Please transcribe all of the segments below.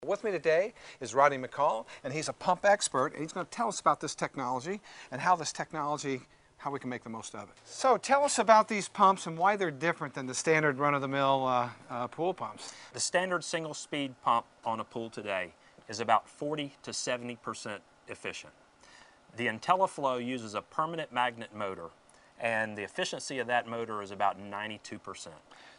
With me today is Rodney McCall, and he's a pump expert, and he's going to tell us about this technology and how we can make the most of it. So tell us about these pumps and why they're different than the standard run-of-the-mill pool pumps. The standard single-speed pump on a pool today is about 40 to 70% efficient. The IntelliFlo uses a permanent magnet motor, and the efficiency of that motor is about 92%.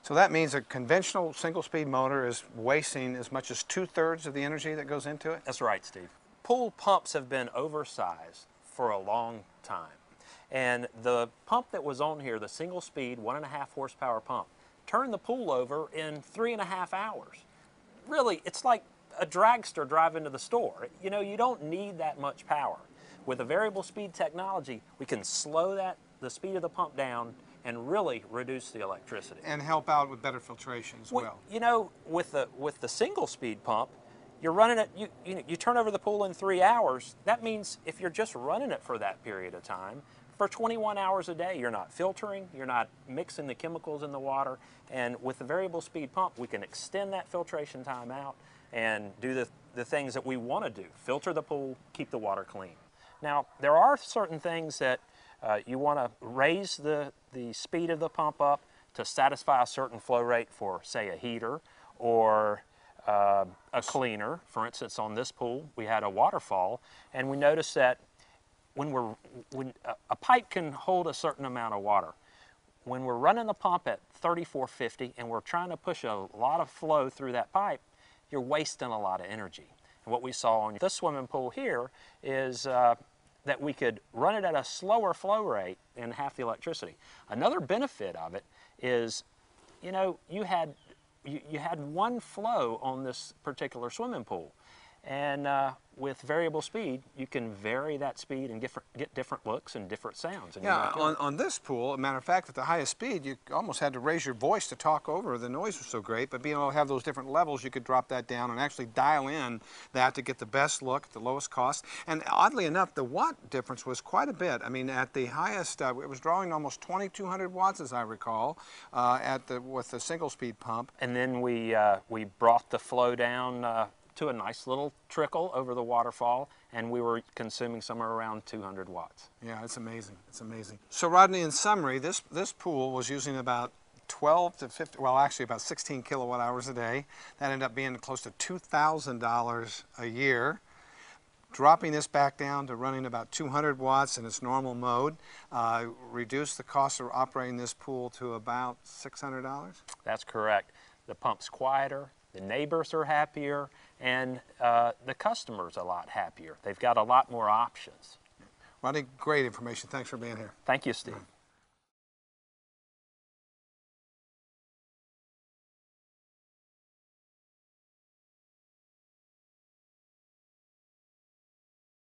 So that means a conventional single-speed motor is wasting as much as 2/3 of the energy that goes into it? That's right, Steve. Pool pumps have been oversized for a long time. And the pump that was on here, the single-speed 1.5 horsepower pump, turned the pool over in 3.5 hours. Really, it's like a dragster driving to the store. You know, you don't need that much power. With a variable speed technology, we can slow the speed of the pump down and really reduce the electricity. And help out with better filtration as well. You know, with the single speed pump, you're running it, you turn over the pool in 3 hours. That means if you're just running it for that period of time, for 21 hours a day, you're not filtering, you're not mixing the chemicals in the water, and with the variable speed pump, we can extend that filtration time out and do the things that we want to do. Filter the pool, keep the water clean. Now, there are certain things that you want to raise the speed of the pump up to satisfy a certain flow rate for, say, a heater or a cleaner. For instance, on this pool, we had a waterfall, and we noticed that when a pipe can hold a certain amount of water. When we're running the pump at 3450 and we're trying to push a lot of flow through that pipe, you're wasting a lot of energy. And what we saw on this swimming pool here is that we could run it at a slower flow rate and half the electricity. Another benefit of it is, you know, you had one flow on this particular swimming pool, and with variable speed, you can vary that speed and get different looks and different sounds. Yeah, on this pool, as a matter of fact, at the highest speed, you almost had to raise your voice to talk over. The noise was so great, but being able to have those different levels, you could drop that down and actually dial in that to get the best look, the lowest cost. And oddly enough, the watt difference was quite a bit. I mean, at the highest, it was drawing almost 2,200 watts, as I recall, with the single-speed pump. And then we brought the flow down to a nice little trickle over the waterfall, and we were consuming somewhere around 200 watts. Yeah, it's amazing. It's amazing. So Rodney, in summary, this pool was using about 12 to 50, well, actually about 16 kilowatt hours a day. That ended up being close to $2,000 a year. Dropping this back down to running about 200 watts in its normal mode, reduced the cost of operating this pool to about $600? That's correct. The pump's quieter, the neighbors are happier, and the customer's a lot happier. They've got a lot more options. Rodney, great information. Thanks for being here. Thank you, Steve.